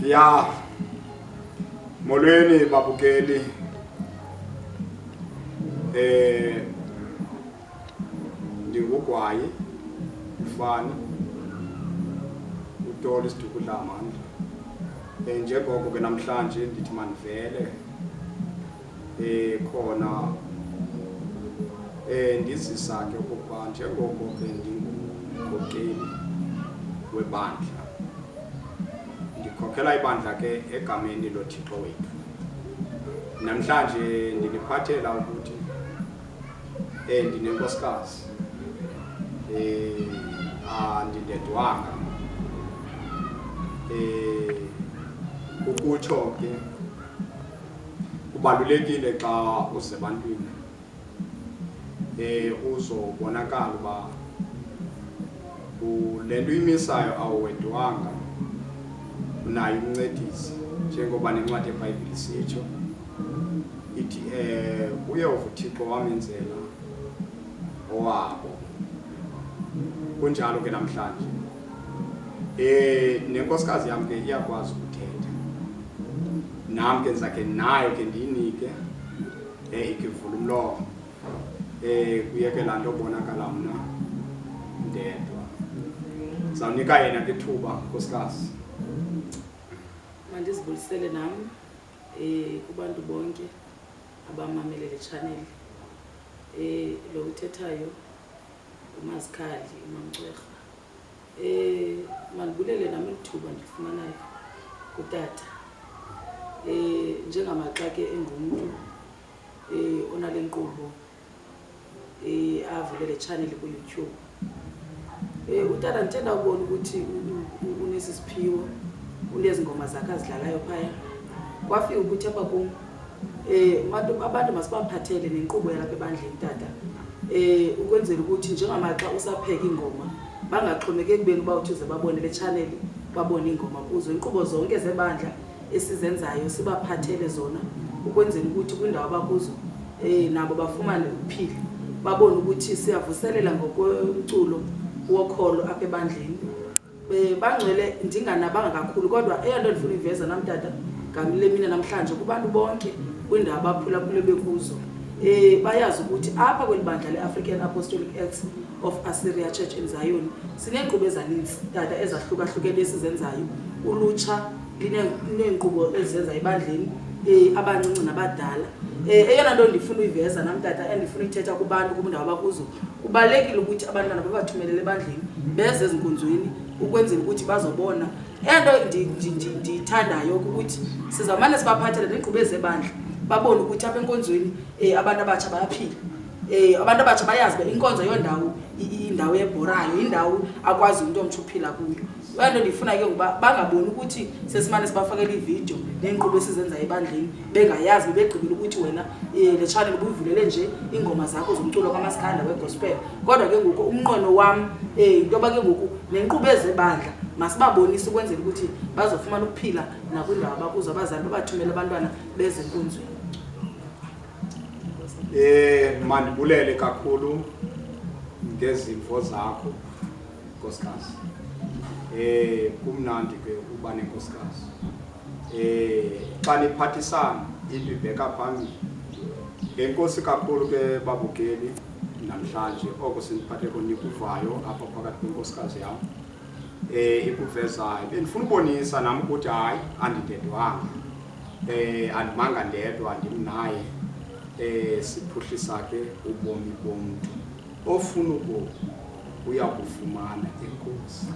Ya molweni babukeli ndingugwayi ufani uToli Sidukudla amandla njengoko ke namhlanje ndithi manivele khona ndizisa ke ukuba njengoko ke ndingumkhokheli webandla ndikhokhela ibandla ke egameni loThixo wethu. Namhlanje ndiliphathela ukuthi ndinenkosikazi andindedwanga ukutsho ke kubalulekile xa usebantwini uzobonakala uba le nto imisayo awuwedwanga unayo umncedisi njengoba nencwadi yeBhayibhile isitsho ithi uYehova uThixo wamenzela owabo. Kunjalo ke namhlanje nenkosikazi yam ke iyakwazi ukuthetha nam ke ndizakhe nayo ke ndiyinike ikivula umlomo kuyeke laa nto obonakala mna ndedwa. Ndizawunika yena ke ithuba nkosikazi. Mandizibulisele nam kubantu bonke abamamele le channel. Lo uthethayo uMazikhali uMamncwerha. Mandibulele nami ithuba ndifumanayo kutata. Njengamaxa ke engumuntu onale nkqubo avule le channel ku YouTube. Utata ndithanda ubona ukuthi unesisiphiwo unezi ngoma zakhe azidlalayo phaya. Kwafika ukuthi apha kum abantu masibaphathele nenkqubo yalapha ebandleni tata. Ukwenzela ukuthi njengamaxa usapheka ingoma bangaxhomekeki kubeni uba uthuze babone le channel babone ingoma kuzo. Inkqubo zonke zebandla esizenzayo sibaphathele zona ukwenzela ukuthi kwindawo abakuzo nabo bafumane ukuphila, babone ukuthi siyavuselela ngokwemculo wokholo apha ebandleni. Bangcwele ndinganabanga kakhulu kodwa eyonto ndifuna iveza nam tata ngamile mina namhlanje kubantu bonke kwindawo abaphulaphule bekuzo bayazi ukuthi apha kweli bandla le-African Apostolic Acts of Assyria Church in Zion sineenkqubo ezininzi tata ezahlukahlukene esizenzayo. Ulutsha lineenkqubo ezizenza ebandleni abancinci nabadala. Eyona nto ndifuna uyiveza nam tata endifuna ukuthetha kubantu kwindawo abakuzo, kubalulekile ukuthi abantwana babathumelele ebandleni beze ezinkonzweni ukwenzela ukuthi bazobona. Eyonto ndiyithandayo ukuthi sizawumane sibaphathele neenkqubo ezebandla babone ukuthi apha enkonzweni abantu abatsha bayaphila. Abantu abatsha bayazi uba inkonzo yondawo indawo ebhorayo, indawo akwazi umntu omtsha uphila kuyo. Loo nto ndifuna ke ngoba bangaboni ukuthi sesimane sibafakela iividiyo neenkqubo esizenza ebandleni bengayazi begqibile ukuthi wena le channel ubuyivulele nje ingoma zakho zomculo kaMaskanda wegospel. Kodwa ke ngoku umnqweno wam into yoba ke ngoku neenkqubo ezebandla masibabonise ukwenzela ukuthi bazofumana ukuphila nakwindawo abakuzo, abazali babathumele abantwana beze enkonzweni. Mandibulele kakhulu ngezimvo zakho nkosikazi. Kumnandi ke uba nenkosikazi. Xa niphathisana into ibheka phambili. Enkosi kakhulu ke babukeli namhlanje oko siniphathe konikuvayo apha phakathi kwenkosikazi yam ikuvezayo. Bendifuna ubonisa nam ukuthi hayi andindedwanga, andimanga ndedwa, ndimnaye. Siphuhlisa ke ubomi bomntu ofuna ubomi uyakufumana enkosi.